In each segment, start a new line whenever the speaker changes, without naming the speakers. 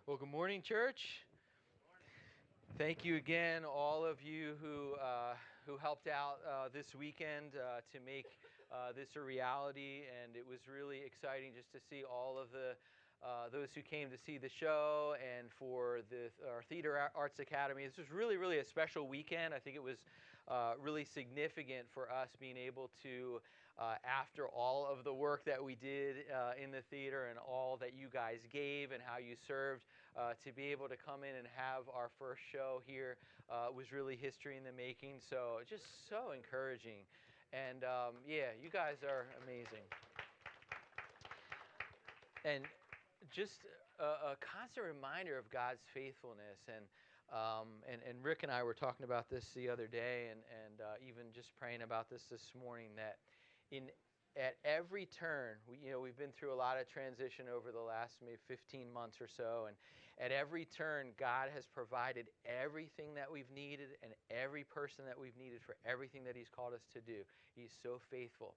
Well, good morning, church. Thank you again, all of you who helped out this weekend to make this a reality, and it was really exciting just to see all of the those who came to see the show, and for our Theater Arts Academy. This was really a special weekend. I think it was really significant for us being able to, after all of the work that we did in the theater and all that you guys gave and how you served, to be able to come in and have our first show here was really history in the making. So just so encouraging. And yeah, you guys are amazing. And just a constant reminder of God's faithfulness. And Rick and I were talking about this the other day, and even just praying about this morning, that in at every turn, we've been through a lot of transition over the last maybe 15 months or so, and at every turn, God has provided everything that we've needed and every person that we've needed for everything that He's called us to do. He's so faithful.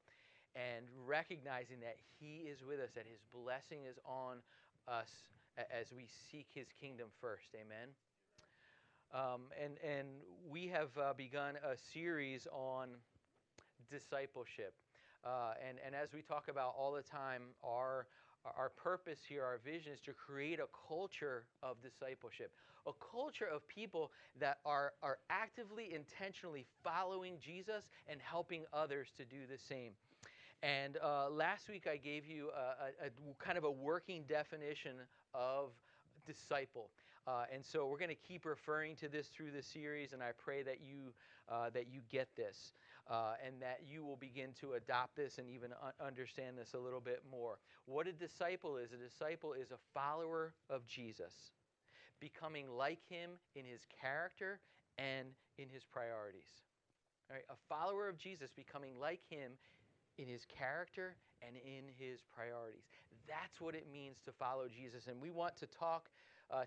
And recognizing that He is with us, that His blessing is on us as we seek His kingdom first. Amen. And we have begun a series on discipleship. And as we talk about all the time, our purpose here, our vision is to create a culture of discipleship, a culture of people that are actively, intentionally following Jesus and helping others to do the same. And last week I gave you a kind of a working definition of disciple. And so we're going to keep referring to this through the series, and I pray that you get this, and that you will begin to adopt this and even understand this a little bit more. What a disciple is a follower of Jesus, becoming like Him in His character and in His priorities. All right, a follower of Jesus, becoming like Him in His character and in His priorities. That's what it means to follow Jesus. And we want to talk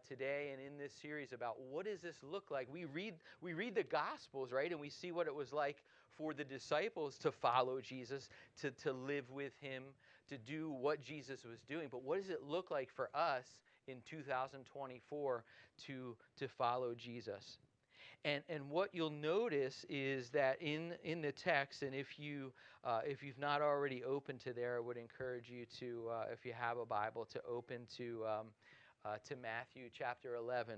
today and in this series about what does this look like. We read the Gospels, right? And we see what it was like for the disciples to follow Jesus, to live with Him, to do what Jesus was doing. But what does it look like for us in 2024 to follow Jesus? And what you'll notice is that in the text, and if you've not already opened to there, I would encourage you to, if you have a Bible, to open to Matthew chapter 11,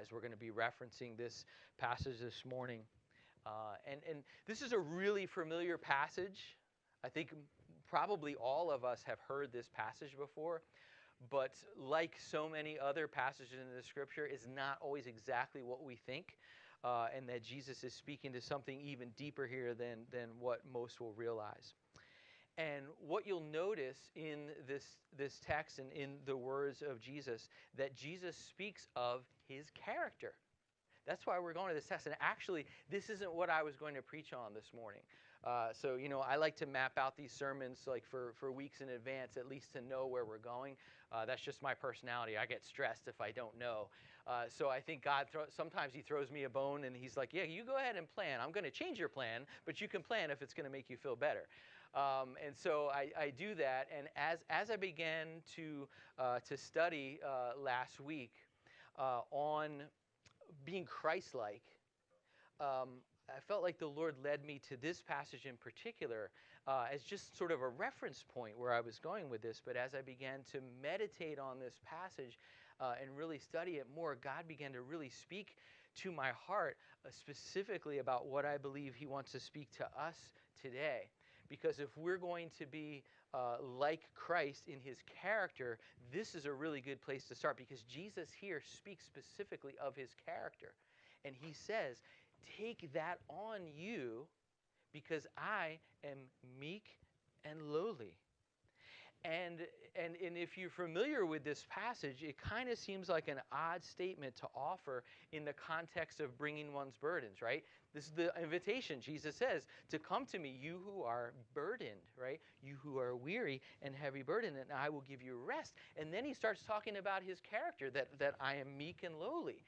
as we're going to be referencing this passage this morning. And this is a really familiar passage. I think probably all of us have heard this passage before. But like so many other passages in the Scripture, is not always exactly what we think, and that Jesus is speaking to something even deeper here than what most will realize. And what you'll notice in this text and in the words of Jesus, that Jesus speaks of His character. That's why we're going to this text. And actually, this isn't what I was going to preach on this morning. So, I like to map out these sermons like for weeks in advance, at least to know where we're going. That's just my personality. I get stressed if I don't know. So I think God, sometimes He throws me a bone and He's like, yeah, you go ahead and plan. I'm going to change your plan, but you can plan if it's going to make you feel better. And so I do that. And as I began to study last week on being Christ-like, I felt like the Lord led me to this passage in particular as just sort of a reference point where I was going with this. But as I began to meditate on this passage and really study it more, God began to really speak to my heart specifically about what I believe He wants to speak to us today. Because if we're going to be like Christ in His character, this is a really good place to start, because Jesus here speaks specifically of His character. And He says, take that on you, because I am meek and lowly. And if you're familiar with this passage, it kind of seems like an odd statement to offer in the context of bringing one's burdens, right? This is the invitation. Jesus says to come to me, you who are burdened, right? You who are weary and heavy burdened, and I will give you rest. And then He starts talking about His character, that I am meek and lowly.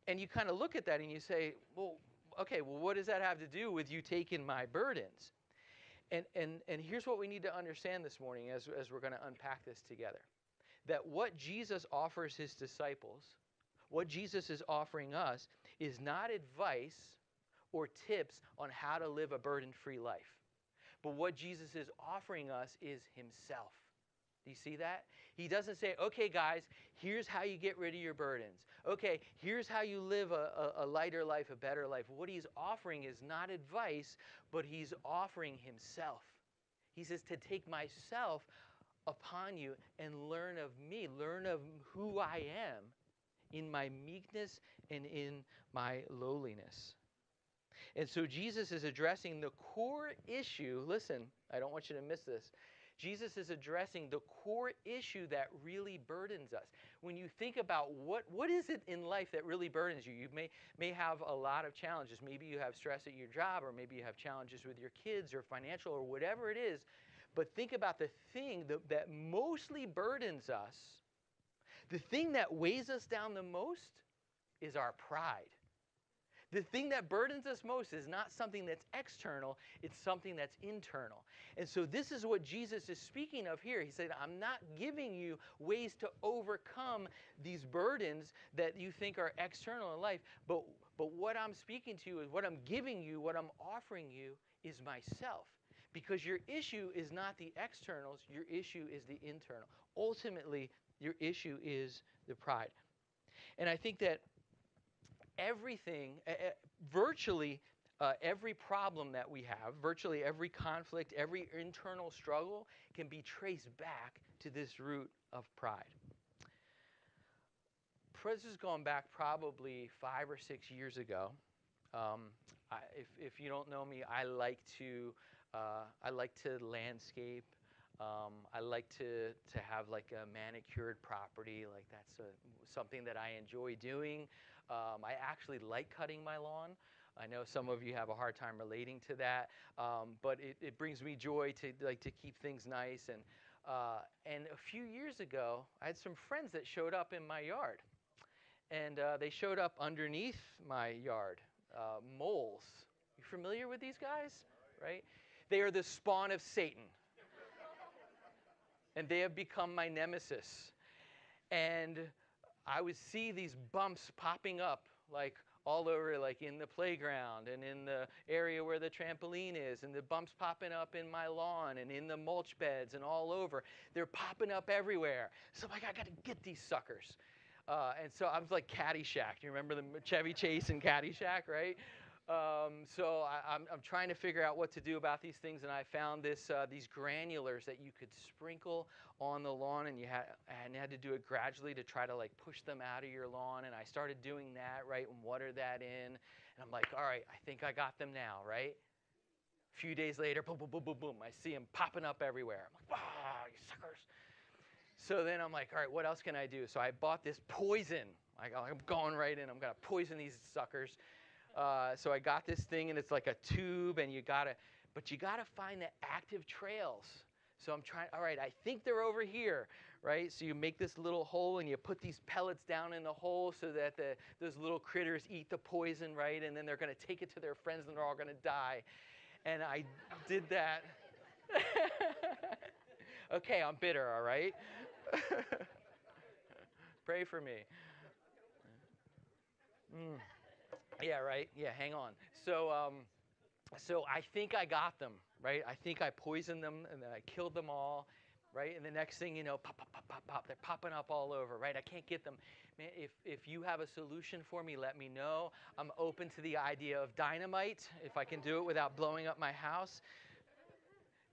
And you kind of look at that and you say, well, okay, well, what does that have to do with you taking my burdens? And here's what we need to understand this morning as we're going to unpack this together. that what Jesus offers his disciples, what Jesus is offering us, is not advice or tips on how to live a burden-free life. But what Jesus is offering us is himself. Do you see that? He doesn't say, okay, guys, here's how you get rid of your burdens. Okay, here's how you live a lighter life, a better life. What he's offering is not advice, but he's offering himself. He says to take myself upon you and learn of me, learn of who I am in my meekness and in my lowliness. And so Jesus is addressing the core issue. Listen, I don't want you to miss this. Jesus is addressing the core issue that really burdens us. When you think about what is it in life that really burdens you, you may have a lot of challenges. Maybe you have stress at your job, or maybe you have challenges with your kids or financial or whatever it is. But think about the thing that mostly burdens us. The thing that weighs us down the most is our pride. The thing that burdens us most is not something that's external, it's something that's internal. And so this is what Jesus is speaking of here. He said, I'm not giving you ways to overcome these burdens that you think are external in life, but what I'm speaking to you is what I'm giving you, what I'm offering you is myself. Because your issue is not the externals, your issue is the internal. Ultimately, your issue is the pride. And I think that everything, virtually every problem that we have, virtually every conflict, every internal struggle can be traced back to this root of pride. This is going back probably 5 or 6 years ago. If you don't know me, I like to landscape. I like to have like a manicured property. Like that's something that I enjoy doing. I actually like cutting my lawn. I know some of you have a hard time relating to that, but it brings me joy to keep things nice. And a few years ago, I had some friends that showed up in my yard, and they showed up underneath my yard. Moles. You familiar with these guys? Right? They are the spawn of Satan. And they have become my nemesis. And I would see these bumps popping up like all over, like in the playground and in the area where the trampoline is, and the bumps popping up in my lawn and in the mulch beds and all over. They're popping up everywhere. So I'm like, I got to get these suckers. And so I was like Caddyshack. You remember the Chevy Chase and Caddyshack, right? So I'm trying to figure out what to do about these things, and I found these granulars that you could sprinkle on the lawn, and you had to do it gradually to try to like push them out of your lawn. And I started doing that, right, and water that in, and I'm like, all right, I think I got them now, right? A few days later, boom, boom, boom, boom, boom, I see them popping up everywhere. I'm like, ah, you suckers. So then I'm like, all right, what else can I do? So I bought this poison. I'm going right in. I'm going to poison these suckers. So I got this thing, and it's like a tube, and you gotta find the active trails. So I'm trying, all right, I think they're over here, right? So you make this little hole, and you put these pellets down in the hole so that those little critters eat the poison, right? And then they're going to take it to their friends, and they're all going to die. And I did that. Okay, I'm bitter, all right? Pray for me. Yeah, right? Yeah, hang on. So I think I got them, right? I think I poisoned them, and then I killed them all, right? And the next thing you know, pop, pop, pop, pop, pop. They're popping up all over, right? I can't get them. Man, if you have a solution for me, let me know. I'm open to the idea of dynamite, if I can do it without blowing up my house.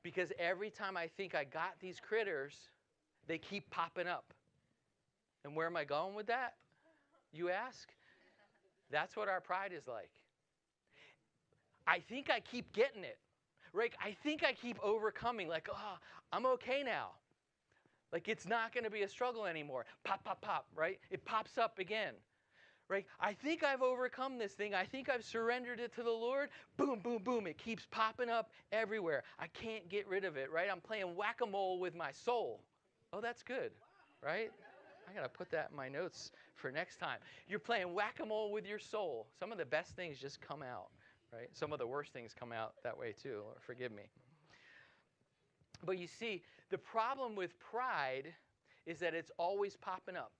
Because every time I think I got these critters, they keep popping up. And where am I going with that, you ask? That's what our pride is like. I think I keep getting it, right? I think I keep overcoming, like, oh, I'm okay now. Like, it's not going to be a struggle anymore. Pop, pop, pop, right? It pops up again, right? I think I've overcome this thing. I think I've surrendered it to the Lord. Boom, boom, boom. It keeps popping up everywhere. I can't get rid of it, right? I'm playing whack-a-mole with my soul. Oh, that's good, right? I got to put that in my notes for next time. You're playing whack-a-mole with your soul. Some of the best things just come out, right? Some of the worst things come out that way too. Forgive me. But you see, the problem with pride is that it's always popping up.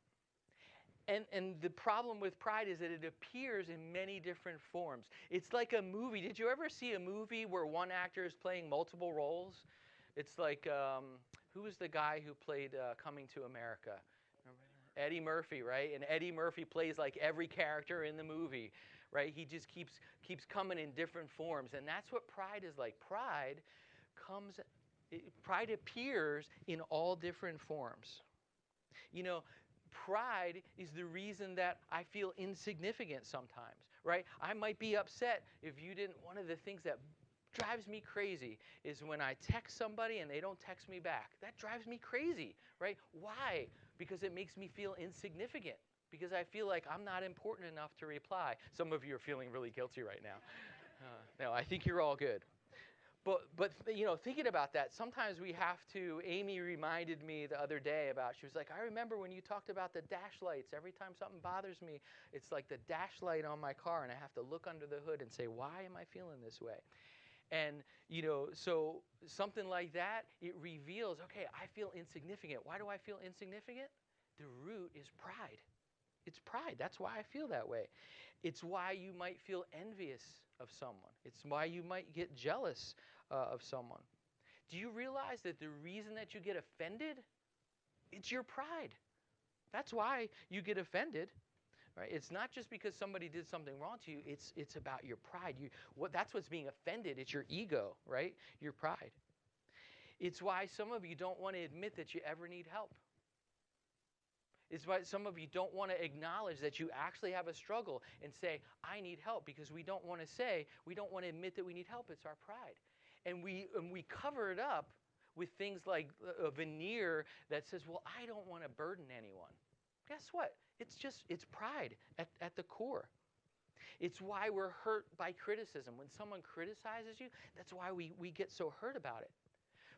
And the problem with pride is that it appears in many different forms. It's like a movie. Did you ever see a movie where one actor is playing multiple roles? It's like, who was the guy who played Coming to America? Eddie Murphy, right? And Eddie Murphy plays like every character in the movie, right? He just keeps coming in different forms. And that's what pride is like. Pride appears in all different forms. You know, pride is the reason that I feel insignificant sometimes, right? I might be upset if you didn't. One of the things that drives me crazy is when I text somebody and they don't text me back. That drives me crazy, right? Why? Because it makes me feel insignificant. Because I feel like I'm not important enough to reply. Some of you are feeling really guilty right now. No, I think you're all good. But you know, thinking about that, sometimes we have to. Amy reminded me the other day about. She was like, "I remember when you talked about the dash lights. Every time something bothers me, it's like the dash light on my car, and I have to look under the hood and say, why am I feeling this way?" And you know, so something like that, it reveals, okay, I feel insignificant. Why do I feel insignificant? The root is pride. It's pride. That's why I feel that way. It's why you might feel envious of someone. It's why you might get jealous of someone. Do you realize that the reason that you get offended, it's your pride. That's why you get offended. Right? It's not just because somebody did something wrong to you. It's about your pride. That's what's being offended. It's your ego, right? Your pride. It's why some of you don't want to admit that you ever need help. It's why some of you don't want to acknowledge that you actually have a struggle and say, I need help, because we don't want to admit that we need help. It's our pride. And we cover it up with things like a veneer that says, well, I don't want to burden anyone. Guess what? It's pride at the core. It's why we're hurt by criticism. When someone criticizes you, that's why we get so hurt about it.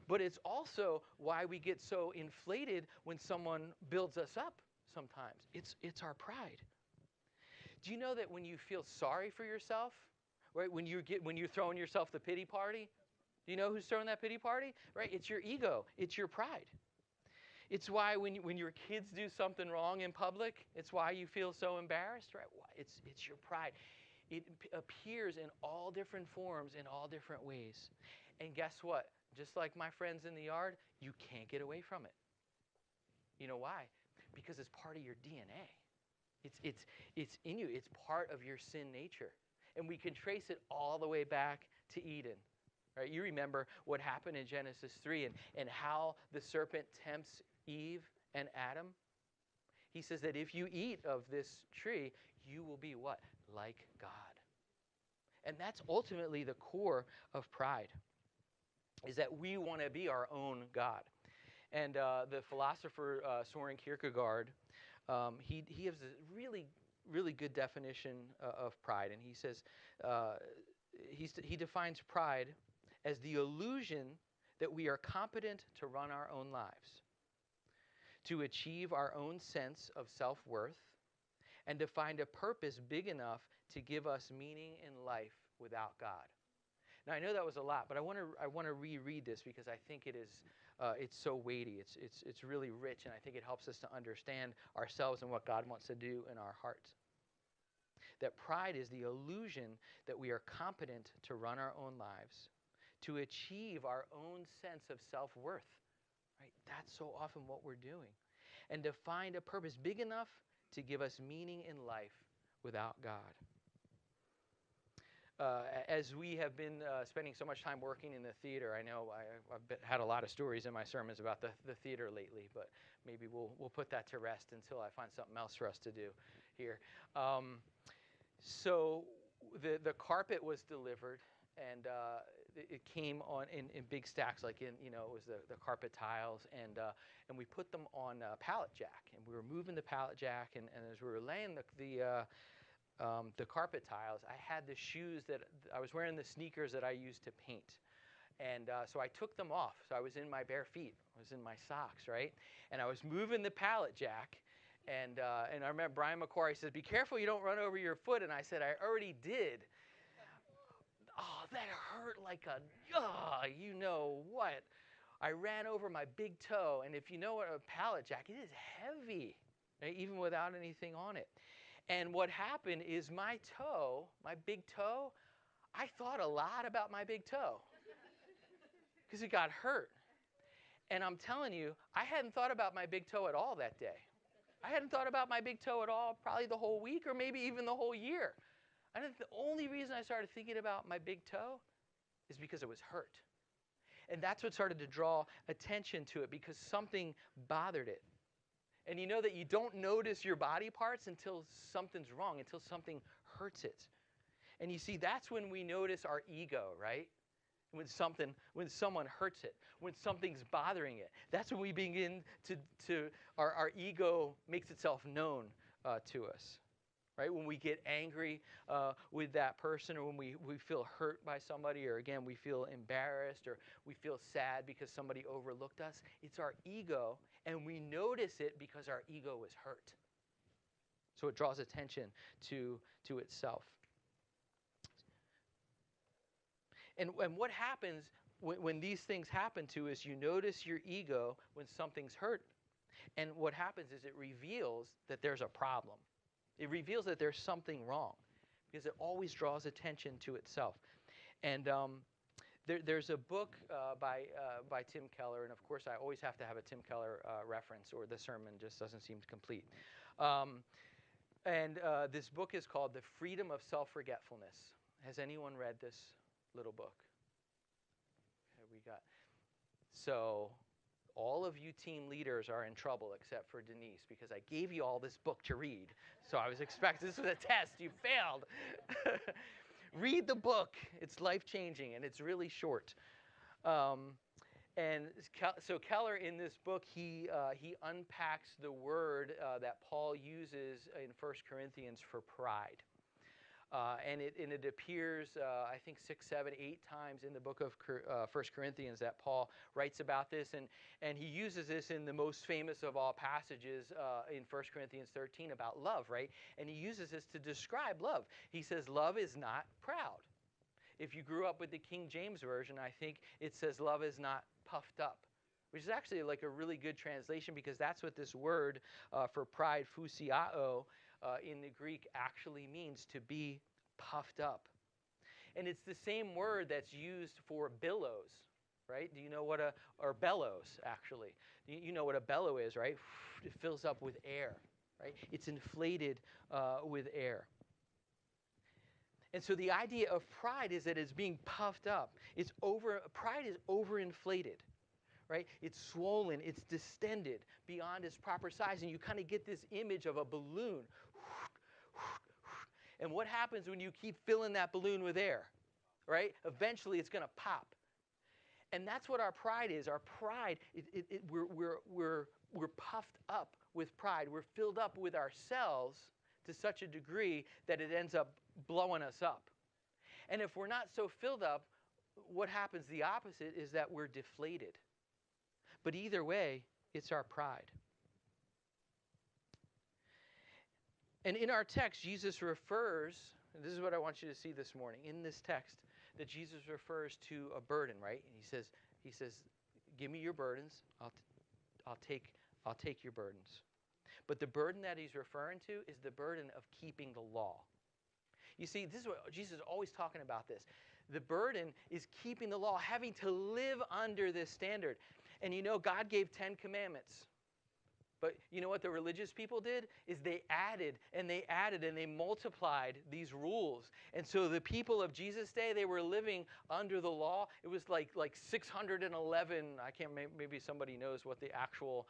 But it's also why we get so inflated when someone builds us up sometimes. It's our pride. Do you know that when you feel sorry for yourself, right, when you're throwing yourself the pity party, do you know who's throwing that pity party? Right? It's your ego. It's your pride. It's why when your kids do something wrong in public, it's why you feel so embarrassed, right? It's your pride. It appears in all different forms, in all different ways. And guess what? Just like my friends in the yard, you can't get away from it. You know why? Because it's part of your DNA. It's in you. It's part of your sin nature. And we can trace it all the way back to Eden. Right? You remember what happened in Genesis 3 and how the serpent tempts Eve and Adam. He says that if you eat of this tree, you will be what? Like God. And that's ultimately the core of pride, is that we want to be our own God. And the philosopher Soren Kierkegaard, he has a really, really good definition of pride. And he says, he defines pride as the illusion that we are competent to run our own lives, to achieve our own sense of self-worth, and to find a purpose big enough to give us meaning in life without God. Now, I know that was a lot, but I want to reread this because I think it's so weighty. It's really rich, and I think it helps us to understand ourselves and what God wants to do in our hearts. That pride is the illusion that we are competent to run our own lives, to achieve our own sense of self-worth. Right? That's so often what we're doing. And to find a purpose big enough to give us meaning in life without God. As we have been spending so much time working in the theater, I know I've had a lot of stories in my sermons about the theater lately, but maybe we'll put that to rest until I find something else for us to do here. So the carpet was delivered, and it came on in big stacks, like it was the carpet tiles, and we put them on a pallet jack, and we were moving the pallet jack, and as we were laying the carpet tiles, I had the shoes that I was wearing, the sneakers that I used to paint. And so I took them off. So I was in my bare feet. I was in my socks, right? And I was moving the pallet jack. And I remember Brian McQuarrie said, "Be careful you don't run over your foot." And I said, "I already did." Oh, that hurt like you know what. I ran over my big toe, and if you know what a pallet jack, it is heavy, right? Even without anything on it. And what happened is my toe, my big toe, I thought a lot about my big toe because it got hurt. And I'm telling you, I hadn't thought about my big toe at all that day. I hadn't thought about my big toe at all probably the whole week or maybe even the whole year. The only reason I started thinking about my big toe is because it was hurt. And that's what started to draw attention to it, because something bothered it. And you know that you don't notice your body parts until something's wrong, until something hurts it. And you see, that's when we notice our ego, right? When someone hurts it, when something's bothering it. That's when we begin our ego makes itself known to us. Right? When we get angry with that person, or when we feel hurt by somebody, or again, we feel embarrassed, or we feel sad because somebody overlooked us, it's our ego, and we notice it because our ego was hurt. So it draws attention to itself. And what happens when these things happen to us, you notice your ego when something's hurt, and what happens is it reveals that there's a problem. It reveals that there's something wrong, because it always draws attention to itself. And there's a book by Tim Keller, and of course I always have to have a Tim Keller reference, or the sermon just doesn't seem complete. This book is called The Freedom of Self-Forgetfulness. Has anyone read this little book? So all of you team leaders are in trouble except for Denise, because I gave you all this book to read. So I was expecting, this was a test. You failed. Read the book. It's life-changing, and it's really short. So Keller, in this book, he unpacks the word that Paul uses in 1 Corinthians for pride. And it appears, I think, 6, 7, 8 times in the book of 1 Corinthians that Paul writes about this. And he uses this in the most famous of all passages in 1 Corinthians 13 about love, right? And he uses this to describe love. He says, love is not proud. If you grew up with the King James Version, I think it says love is not puffed up, which is actually like a really good translation, because that's what this word for pride, phusiao, in the Greek actually means, to be puffed up. And it's the same word that's used for billows, right? Do you know what or bellows, actually. You know what a bellow is, right? It fills up with air, right? It's inflated with air. And so the idea of pride is that it's being puffed up. Pride is overinflated, right? It's swollen, it's distended beyond its proper size, and you kind of get this image of a balloon. And what happens when you keep filling that balloon with air, right? Eventually it's going to pop. And that's what our pride is. Our pride, we're puffed up with pride. We're filled up with ourselves to such a degree that it ends up blowing us up. And if we're not so filled up, what happens, the opposite, is that we're deflated. But either way, it's our pride. And in our text, Jesus refers, and this is what I want you to see this morning, in this text, that Jesus refers to a burden, right? And he says, give me your burdens, I'll take your burdens. But the burden that he's referring to is the burden of keeping the law. You see, this is what Jesus is always talking about this. The burden is keeping the law, having to live under this standard. And you know, God gave 10 commandments. But you know what the religious people did? Is they added and they multiplied these rules. And so the people of Jesus' day, they were living under the law. It was like 611. I can't, maybe somebody knows what the actual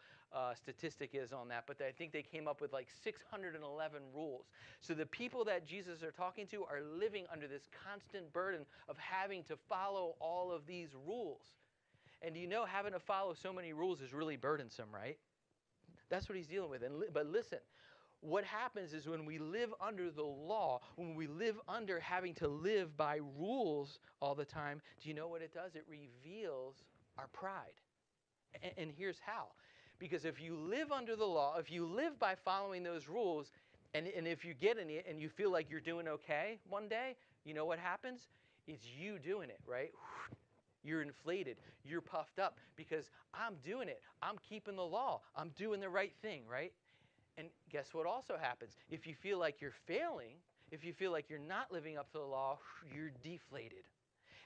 statistic is on that, but I think they came up with like 611 rules. So the people that Jesus are talking to are living under this constant burden of having to follow all of these rules. And you know, having to follow so many rules is really burdensome, right? That's what he's dealing with. But listen, what happens is when we live under the law, when we live under having to live by rules all the time, do you know what it does? It reveals our pride. And here's how. Because if you live under the law, if you live by following those rules, and if you get in it and you feel like you're doing okay one day, you know what happens? It's you doing it, right? You're inflated. You're puffed up because I'm doing it. I'm keeping the law. I'm doing the right thing, right? And guess what also happens? If you feel like you're failing, if you feel like you're not living up to the law, you're deflated.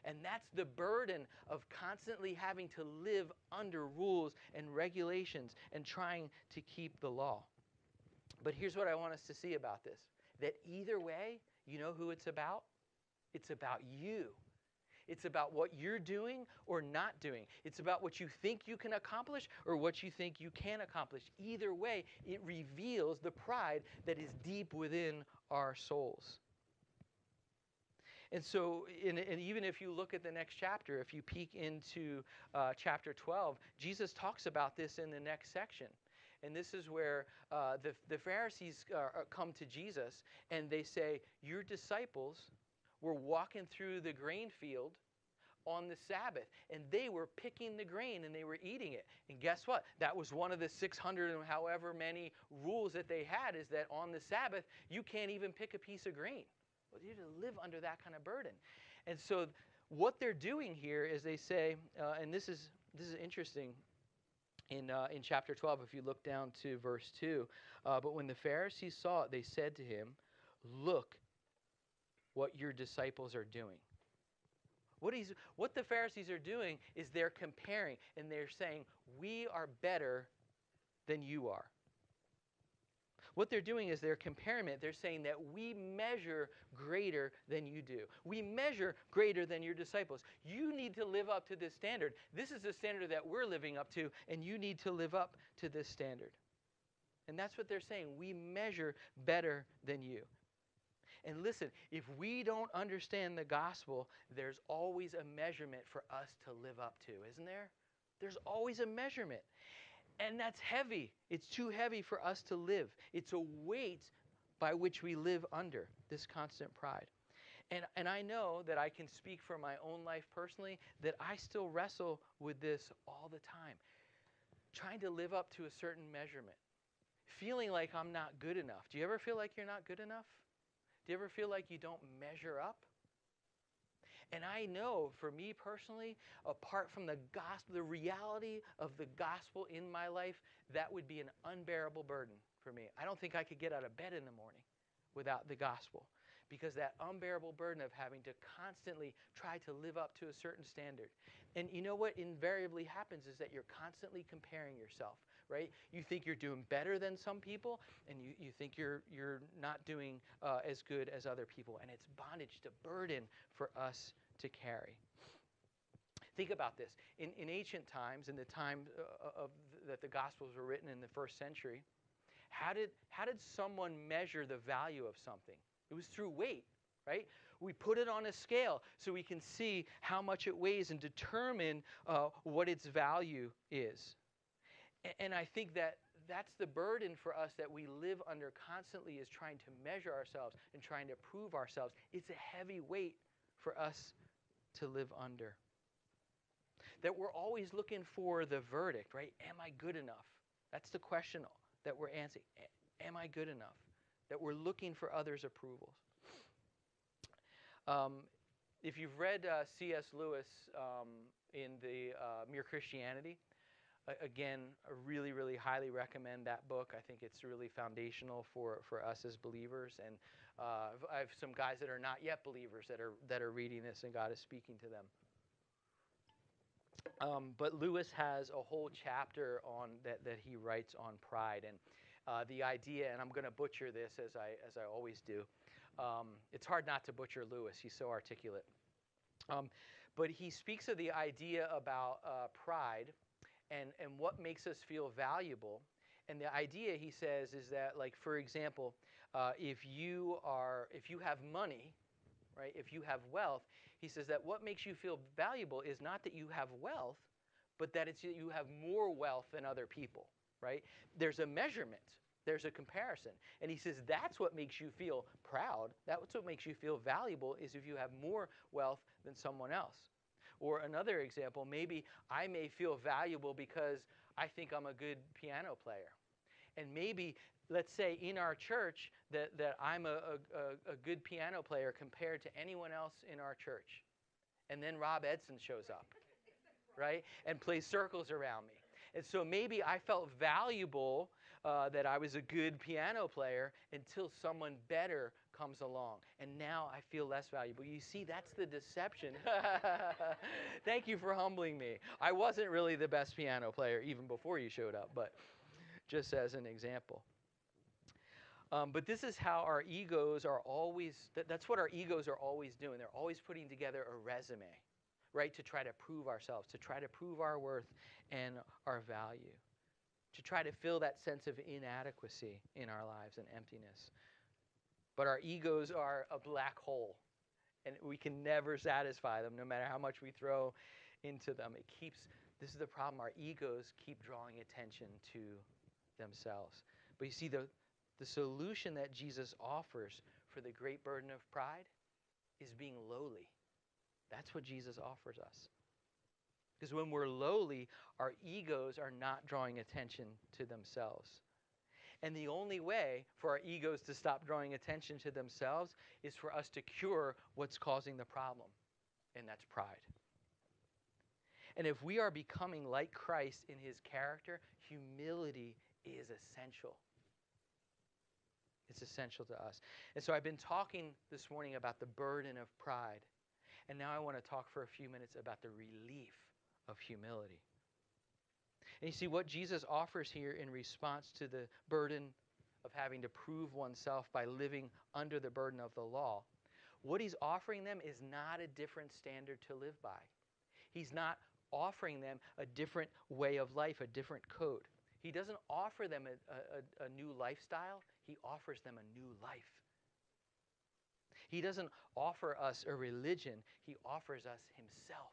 And that's the burden of constantly having to live under rules and regulations and trying to keep the law. But here's what I want us to see about this. That either way, you know who it's about? It's about you. It's about what you're doing or not doing. It's about what you think you can accomplish or what you think you can accomplish. Either way, it reveals the pride that is deep within our souls. And so, and even if you look at the next chapter, if you peek into chapter 12, Jesus talks about this in the next section. And this is where the Pharisees come to Jesus and they say, your disciples were walking through the grain field on the Sabbath, and they were picking the grain and they were eating it. And guess what? That was one of the 600 and however many rules that they had, is that on the Sabbath, you can't even pick a piece of grain. Well, you to live under that kind of burden. And so what they're doing here is they say, and this is interesting in chapter 12, if you look down to verse 2, but when the Pharisees saw it, they said to him, look what your disciples are doing. What the Pharisees are doing is they're comparing, and they're saying, we are better than you are. What they're doing is they're comparing it. They're saying that we measure greater than you do. We measure greater than your disciples. You need to live up to this standard. This is the standard that we're living up to, and you need to live up to this standard. And that's what they're saying. We measure better than you. And listen, if we don't understand the gospel, there's always a measurement for us to live up to, isn't there? There's always a measurement. And that's heavy. It's too heavy for us to live. It's a weight by which we live under, this constant pride. And I know that I can speak for my own life personally, that I still wrestle with this all the time. Trying to live up to a certain measurement. Feeling like I'm not good enough. Do you ever feel like you're not good enough? Do you ever feel like you don't measure up? And I know, for me personally, apart from the gospel, the reality of the gospel in my life, that would be an unbearable burden for me. I don't think I could get out of bed in the morning without the gospel, because that unbearable burden of having to constantly try to live up to a certain standard. And you know what invariably happens is that you're constantly comparing yourself, right? You think you're doing better than some people, and you think you're not doing as good as other people. And it's bondage, to burden for us to carry. Think about this. In ancient times, in the time that the Gospels were written in the first century, how did someone measure the value of something? It was through weight, right? We put it on a scale so we can see how much it weighs and determine what its value is. And I think that that's the burden for us that we live under constantly, is trying to measure ourselves and trying to prove ourselves. It's a heavy weight for us to live under. That we're always looking for the verdict, right? Am I good enough? That's the question that we're answering. Am I good enough? That we're looking for others' approvals. If you've read C.S. Lewis in the Mere Christianity, again, I really, really highly recommend that book. I think it's really foundational for us as believers. And I have some guys that are not yet believers that are reading this, and God is speaking to them. But Lewis has a whole chapter on that he writes on pride, and the idea, and I'm going to butcher this as I always do. It's hard not to butcher Lewis. He's so articulate. But he speaks of the idea about pride and what makes us feel valuable. And the idea, he says, is that, like, for example, if you have money, right? If you have wealth, he says that what makes you feel valuable is not that you have wealth, but that it's you have more wealth than other people, right? There's a measurement. There's a comparison. And he says that's what makes you feel proud. That's what makes you feel valuable, is if you have more wealth than someone else. Or another example, maybe I may feel valuable because I think I'm a good piano player. And maybe, let's say in our church, that I'm a good piano player compared to anyone else in our church. And then Rob Edson shows up. right? And play circles around me. And so maybe I felt valuable, that I was a good piano player until someone better comes along. And now I feel less valuable. You see, that's the deception. Thank you for humbling me. I wasn't really the best piano player even before you showed up, but just as an example. But this is how our egos are always, that's what our egos are always doing. They're always putting together a resume, right, to try to prove ourselves, to try to prove our worth and our value, to try to fill that sense of inadequacy in our lives and emptiness. But our egos are a black hole, and we can never satisfy them no matter how much we throw into them. This is the problem, our egos keep drawing attention to themselves. But you see, the solution that Jesus offers for the great burden of pride is being lowly. That's what Jesus offers us. Because when we're lowly, our egos are not drawing attention to themselves. And the only way for our egos to stop drawing attention to themselves is for us to cure what's causing the problem, and that's pride. And if we are becoming like Christ in his character, humility is essential. It's essential to us. And so I've been talking this morning about the burden of pride. And now I want to talk for a few minutes about the relief of humility. And you see, what Jesus offers here in response to the burden of having to prove oneself by living under the burden of the law, what he's offering them is not a different standard to live by. He's not offering them a different way of life, a different code. He doesn't offer them a new lifestyle. He offers them a new life. He doesn't offer us a religion. He offers us himself.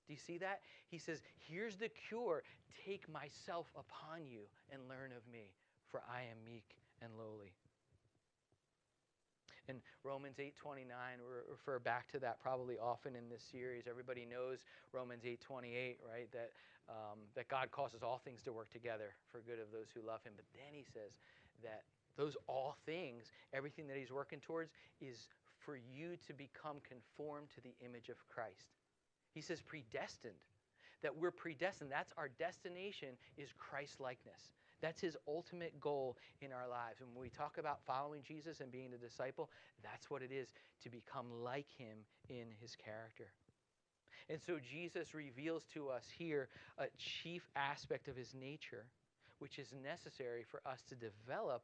Do you see that? He says, here's the cure. Take myself upon you and learn of me, for I am meek and lowly. In Romans 8:29, we refer back to that probably often in this series. Everybody knows Romans 8:28, right? That God causes all things to work together for good of those who love him. But then he says that those all things, everything that he's working towards, is for you to become conformed to the image of Christ. He says predestined, that we're predestined. That's our destination, is Christ-likeness. That's his ultimate goal in our lives. And when we talk about following Jesus and being a disciple, that's what it is, to become like him in his character. And so Jesus reveals to us here a chief aspect of his nature, which is necessary for us to develop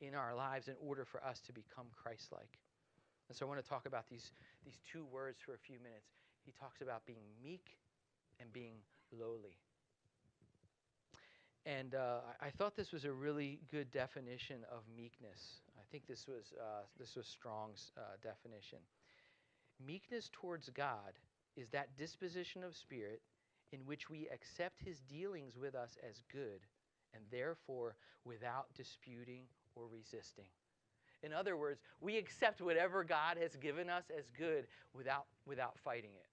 in our lives in order for us to become Christ-like. And so I want to talk about these two words for a few minutes. He talks about being meek and being lowly. And I thought this was a really good definition of meekness. I think this was Strong's definition. Meekness towards God is that disposition of spirit in which we accept his dealings with us as good, and therefore without disputing or resisting. In other words, we accept whatever God has given us as good without fighting it.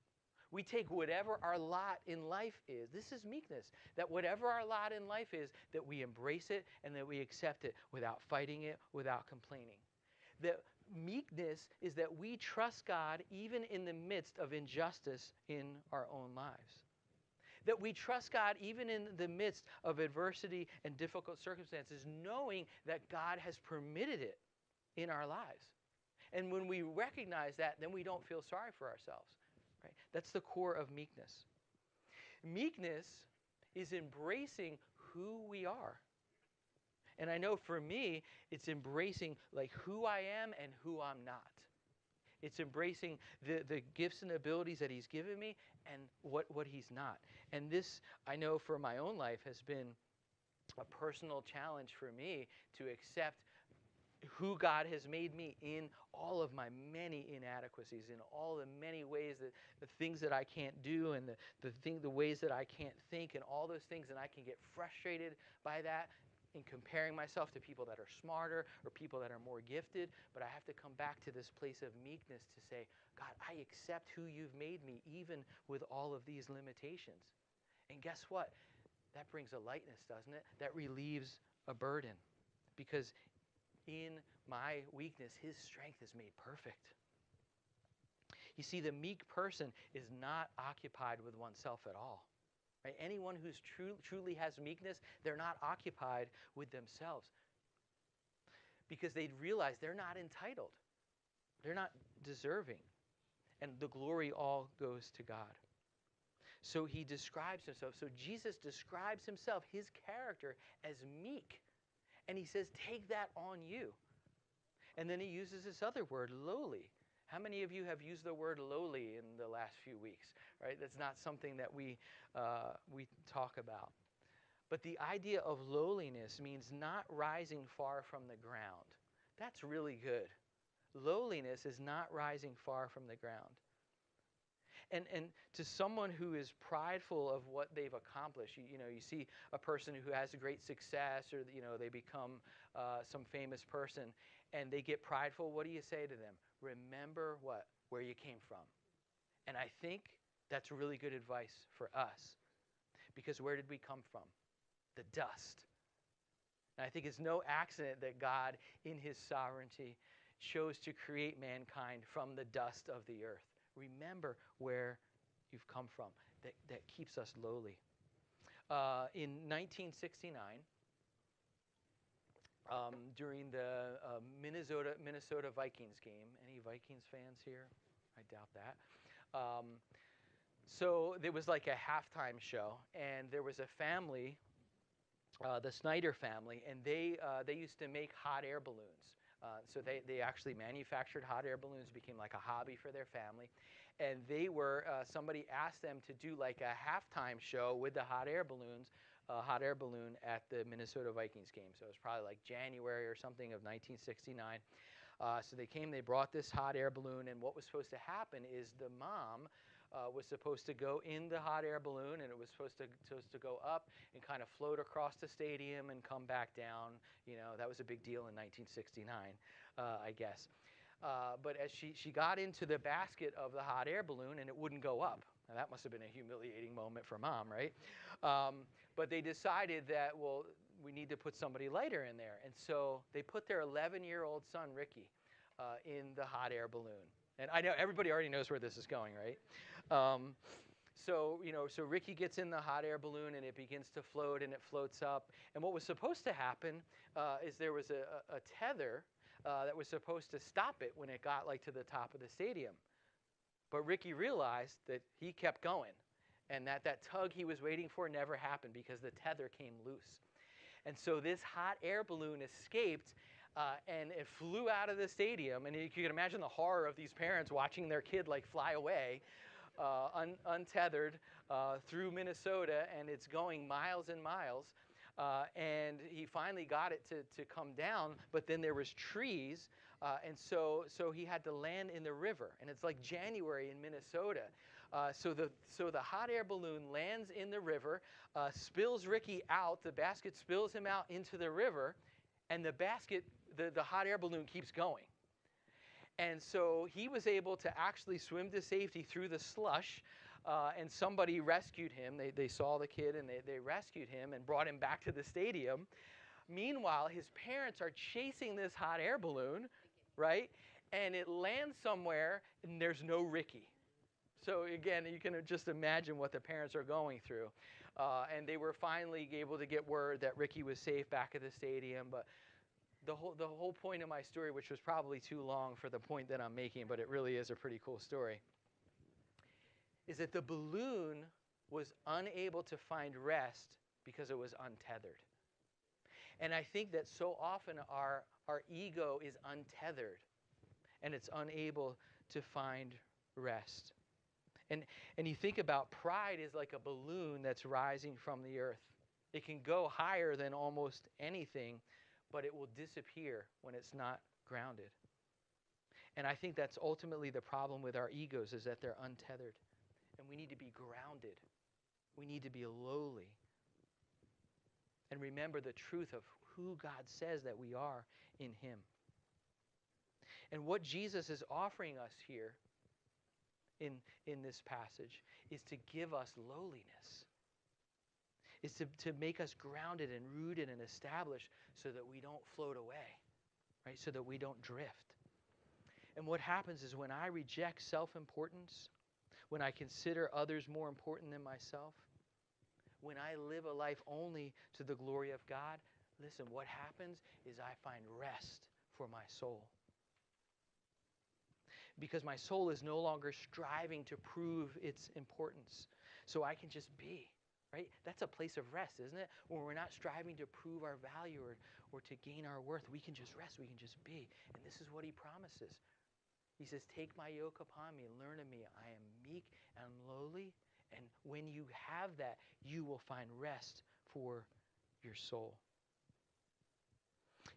We take whatever our lot in life is. This is meekness. That whatever our lot in life is, that we embrace it and that we accept it without fighting it, without complaining. That meekness is that we trust God even in the midst of injustice in our own lives. That we trust God even in the midst of adversity and difficult circumstances, knowing that God has permitted it in our lives. And when we recognize that, then we don't feel sorry for ourselves. Right? That's the core of meekness. Meekness is embracing who we are. And I know for me, it's embracing like who I am and who I'm not. It's embracing the gifts and abilities that he's given me and what he's not. And this, I know for my own life, has been a personal challenge for me to accept who God has made me in all of my many inadequacies, in all the many ways that the things that I can't do and the ways that I can't think and all those things, and I can get frustrated by that in comparing myself to people that are smarter or people that are more gifted. But I have to come back to this place of meekness to say, God, I accept who you've made me even with all of these limitations. And guess what? That brings a lightness, doesn't it? That relieves a burden, because in my weakness, his strength is made perfect. You see, the meek person is not occupied with oneself at all. Right? Anyone who's truly has meekness, they're not occupied with themselves because they realize they're not entitled. They're not deserving. And the glory all goes to God. So he describes himself. So Jesus describes himself, his character, as meek. And he says, take that on you. And then he uses this other word, lowly. How many of you have used the word lowly in the last few weeks? Right? That's not something that we talk about. But the idea of lowliness means not rising far from the ground. That's really good. Lowliness is not rising far from the ground. And to someone who is prideful of what they've accomplished, you see a person who has a great success, or they become some famous person, and they get prideful. What do you say to them? Remember what? Where you came from. And I think that's really good advice for us, because where did we come from? The dust. And I think it's no accident that God, in his sovereignty, chose to create mankind from the dust of the earth. Remember where you've come from. That keeps us lowly. In 1969, during the Minnesota Vikings game, any Vikings fans here? I doubt that. So there was like a halftime show, and there was a family, the Snyder family, and they used to make hot air balloons. So they actually manufactured hot air balloons, became like a hobby for their family. And they were, somebody asked them to do like a halftime show with the hot air balloon at the Minnesota Vikings game. So it was probably like January or something of 1969. So they came, they brought this hot air balloon, and what was supposed to happen is the mom was supposed to go in the hot air balloon, and it was supposed to go up and kind of float across the stadium and come back down. That was a big deal in 1969, I guess. But as she got into the basket of the hot air balloon, and it wouldn't go up. Now, that must have been a humiliating moment for mom, right? But they decided that, well, we need to put somebody lighter in there. And so they put their 11-year-old son, Ricky, in the hot air balloon. And I know everybody already knows where this is going, right? So Ricky gets in the hot air balloon, and it begins to float, and it floats up. And what was supposed to happen is there was a tether that was supposed to stop it when it got like to the top of the stadium. But Ricky realized that he kept going, and that tug he was waiting for never happened because the tether came loose. And so this hot air balloon escaped, and it flew out of the stadium. And you can imagine the horror of these parents watching their kid like fly away, untethered, through Minnesota, and it's going miles and miles. And he finally got it to come down, but then there was trees, and so he had to land in the river. And it's like January in Minnesota. So the hot air balloon lands in the river, spills Ricky out. The basket spills him out into the river, and the hot air balloon keeps going. And so he was able to actually swim to safety through the slush, and somebody rescued him. They saw the kid, and they rescued him and brought him back to the stadium. Meanwhile, his parents are chasing this hot air balloon, right? And it lands somewhere, and there's no Ricky. So again, you can just imagine what the parents are going through. And they were finally able to get word that Ricky was safe back at the stadium. But the whole point of my story, which was probably too long for the point that I'm making, but it really is a pretty cool story, is that the balloon was unable to find rest because it was untethered. And I think that so often our ego is untethered, and it's unable to find rest. And you think about pride is like a balloon that's rising from the earth. It can go higher than almost anything, but it will disappear when it's not grounded. And I think that's ultimately the problem with our egos, is that they're untethered. And we need to be grounded. We need to be lowly. And remember the truth of who God says that we are in him. And what Jesus is offering us here in this passage is to give us lowliness. Is to make us grounded and rooted and established so that we don't float away, right? So that we don't drift. And what happens is when I reject self-importance, when I consider others more important than myself, when I live a life only to the glory of God, listen, what happens is I find rest for my soul. Because my soul is no longer striving to prove its importance. So I can just be, right? That's a place of rest, isn't it? When we're not striving to prove our value or to gain our worth, we can just rest, we can just be. And this is what he promises. He says, take my yoke upon me and learn of me. I am meek and lowly. And when you have that, you will find rest for your soul.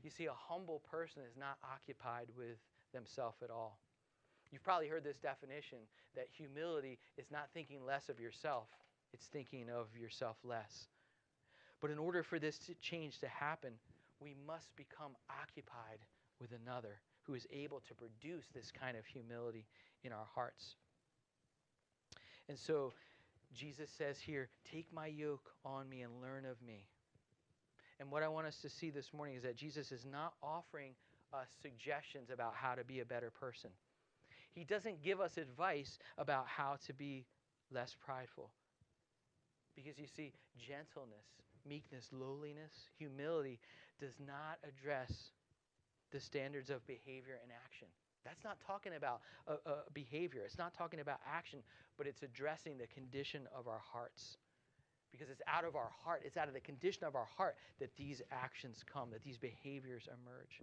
You see, a humble person is not occupied with themselves at all. You've probably heard this definition that humility is not thinking less of yourself, it's thinking of yourself less. But in order for this change to happen, we must become occupied with another who is able to produce this kind of humility in our hearts. And so Jesus says here, take my yoke on me and learn of me. And what I want us to see this morning is that Jesus is not offering us suggestions about how to be a better person. He doesn't give us advice about how to be less prideful. Because you see, gentleness, meekness, lowliness, humility does not address the standards of behavior and action. That's not talking about behavior. It's not talking about action, but it's addressing the condition of our hearts. Because it's out of our heart, it's out of the condition of our heart that these actions come, that these behaviors emerge.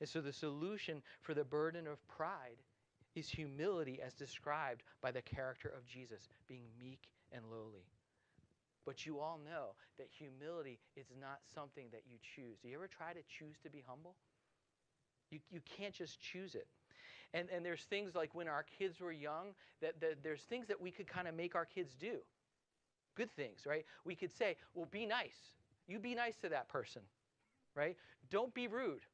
And so the solution for the burden of pride is humility as described by the character of Jesus, being meek and lowly. But you all know that humility is not something that you choose. Do you ever try to choose to be humble? You can't just choose it. And there's things like when our kids were young, that there's things that we could kind of make our kids do. Good things, right? We could say, well, be nice. You be nice to that person, right? Don't be rude.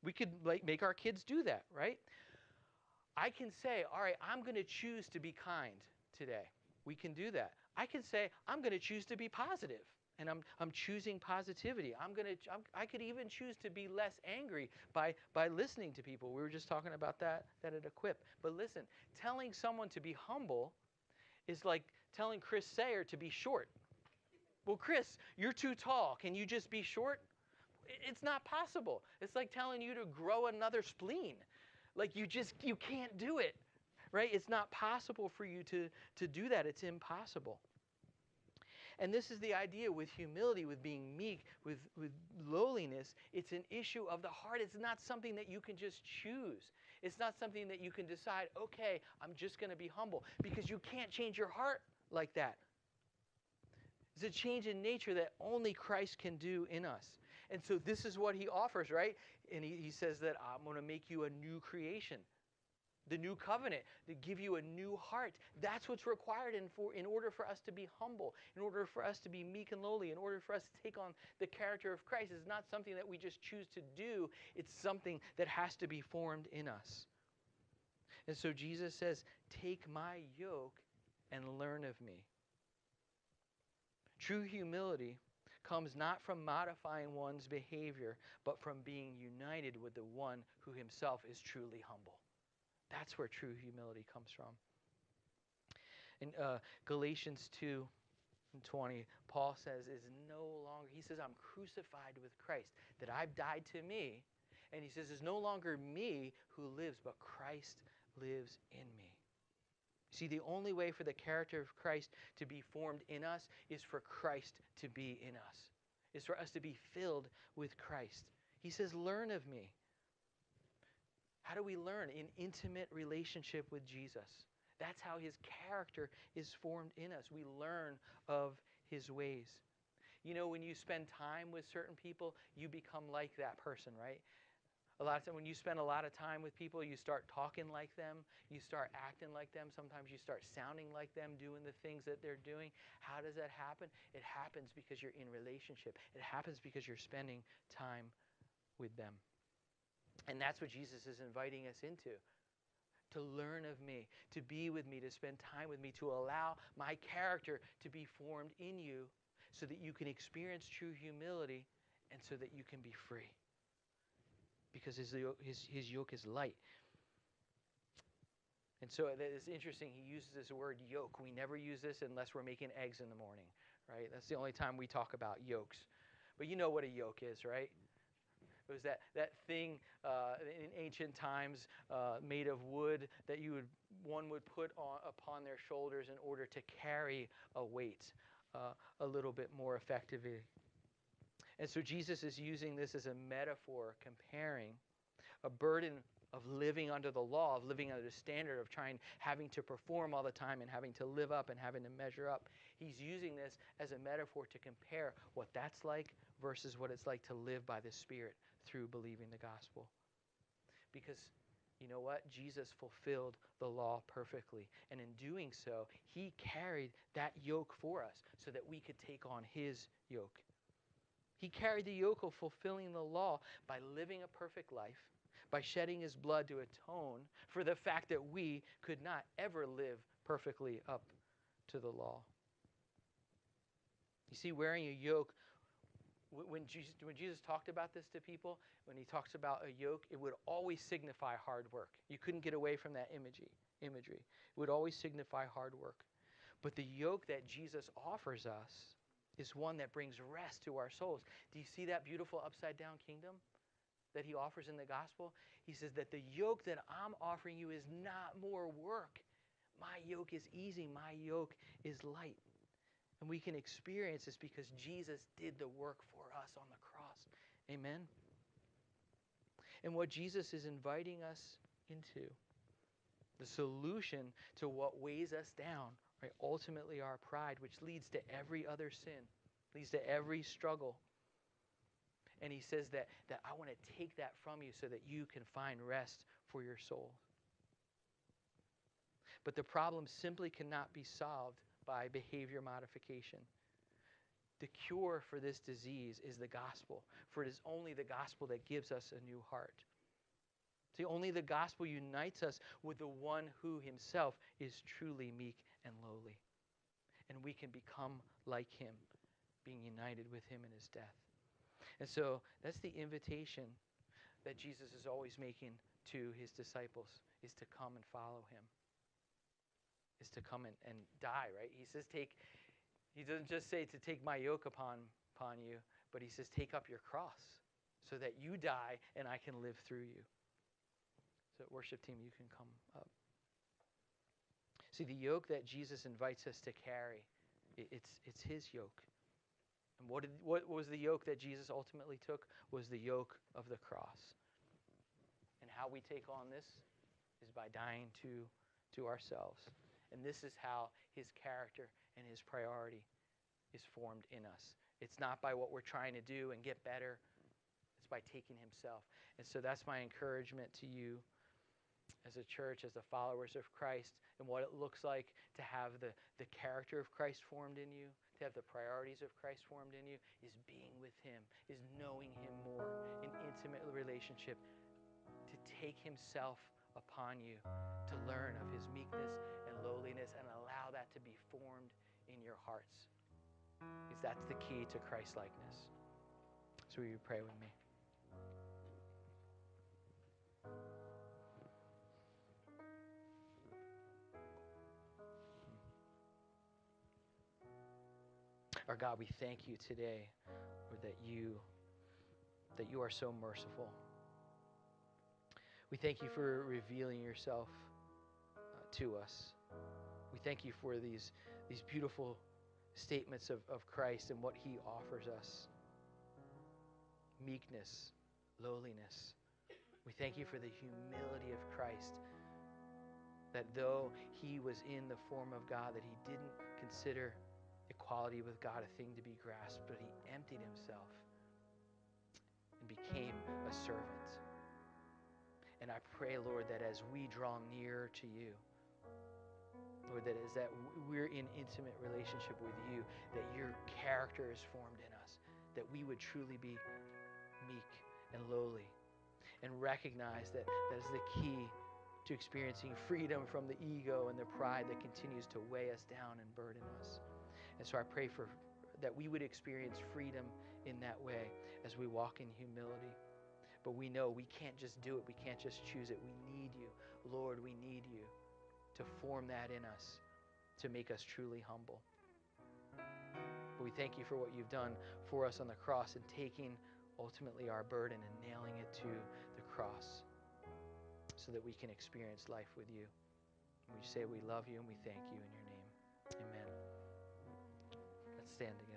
We could make our kids do that, right? I can say, all right, I'm going to choose to be kind today. We can do that. I can say, I'm going to choose to be positive, and I'm choosing positivity. I could even choose to be less angry by listening to people. We were just talking about that at Equip. But listen, telling someone to be humble is like telling Chris Sayer to be short. Well, Chris, you're too tall. Can you just be short? It's not possible. It's like telling you to grow another spleen. Like you can't do it, right? It's not possible for you to do that. It's impossible. And this is the idea with humility, with being meek, with lowliness. It's an issue of the heart. It's not something that you can just choose. It's not something that you can decide, okay, I'm just going to be humble, because you can't change your heart like that. It's a change in nature that only Christ can do in us. And so this is what he offers, right? And he says that I'm going to make you a new creation, the new covenant, to give you a new heart. That's what's required in order for us to be humble, in order for us to be meek and lowly, in order for us to take on the character of Christ. It's not something that we just choose to do. It's something that has to be formed in us. And so Jesus says, take my yoke and learn of me. True humility comes not from modifying one's behavior, but from being united with the one who himself is truly humble. That's where true humility comes from. In Galatians 2:20, Paul says, he says, I'm crucified with Christ, that I've died to me. And he says, it's no longer me who lives, but Christ lives in me. See, the only way for the character of Christ to be formed in us is for Christ to be in us. Is for us to be filled with Christ. He says, learn of me. How do we learn? In intimate relationship with Jesus. That's how his character is formed in us. We learn of his ways. You know, when you spend time with certain people, you become like that person, right? A lot of times when you spend a lot of time with people, you start talking like them, you start acting like them, sometimes you start sounding like them, doing the things that they're doing. How does that happen? It happens because you're in relationship. It happens because you're spending time with them. And that's what Jesus is inviting us into. To learn of me, to be with me, to spend time with me, to allow my character to be formed in you so that you can experience true humility and so that you can be free. Because his yoke is light. And so it's interesting, he uses this word yoke. We never use this unless we're making eggs in the morning, right? That's the only time we talk about yokes. But you know what a yoke is, right? It was that thing in ancient times made of wood that one would put upon their shoulders in order to carry a weight a little bit more effectively. And so Jesus is using this as a metaphor, comparing a burden of living under the law, of living under the standard of having to perform all the time and having to live up and having to measure up. He's using this as a metaphor to compare what that's like versus what it's like to live by the Spirit through believing the gospel. Because you know what? Jesus fulfilled the law perfectly. And in doing so, he carried that yoke for us so that we could take on his yoke. He carried the yoke of fulfilling the law by living a perfect life, by shedding his blood to atone for the fact that we could not ever live perfectly up to the law. You see, wearing a yoke, when Jesus talked about this to people, when he talks about a yoke, it would always signify hard work. You couldn't get away from that imagery. It would always signify hard work. But the yoke that Jesus offers us is one that brings rest to our souls. Do you see that beautiful upside down kingdom that he offers in the gospel? He says that the yoke that I'm offering you is not more work. My yoke is easy. My yoke is light. And we can experience this because Jesus did the work for us on the cross. Amen? And what Jesus is inviting us into, the solution to what weighs us down, right? Ultimately our pride, which leads to every other sin, leads to every struggle. And he says that I want to take that from you so that you can find rest for your soul. But the problem simply cannot be solved by behavior modification. The cure for this disease is the gospel, for it is only the gospel that gives us a new heart. See, only the gospel unites us with the one who himself is truly meek and lowly. And we can become like him, being united with him in his death. And so that's the invitation that Jesus is always making to his disciples, is to come and follow him, is to come and die, right? He says he doesn't just say to take my yoke upon you, but he says take up your cross so that you die and I can live through you. So worship team, you can come up. See, the yoke that Jesus invites us to carry, it's his yoke. And what was the yoke that Jesus ultimately took? Was the yoke of the cross. And how we take on this is by dying to ourselves. And this is how his character and his priority is formed in us. It's not by what we're trying to do and get better. It's by taking himself. And so that's my encouragement to you as a church, as the followers of Christ, and what it looks like to have the character of Christ formed in you, to have the priorities of Christ formed in you, is being with him, is knowing him more in intimate relationship, to take himself upon you, to learn of his meekness and lowliness and allow that to be formed in your hearts. Because that's the key to Christ-likeness. So will you pray with me? Our God, we thank you today, Lord, that you are so merciful. We thank you for revealing yourself to us. We thank you for these beautiful statements of Christ and what he offers us. Meekness, lowliness. We thank you for the humility of Christ, that though he was in the form of God, that he didn't consider equality with God a thing to be grasped, but he emptied himself and became a servant. And I pray, Lord, that as we draw near to you, Lord, that as that we're in intimate relationship with you, that your character is formed in us, that we would truly be meek and lowly, and recognize that is the key to experiencing freedom from the ego and the pride that continues to weigh us down and burden us. And so I pray that we would experience freedom in that way as we walk in humility. But we know we can't just do it. We can't just choose it. We need you. Lord, we need you to form that in us, to make us truly humble. But we thank you for what you've done for us on the cross and taking ultimately our burden and nailing it to the cross so that we can experience life with you. And we say we love you and we thank you in your name. Amen. Let's stand together.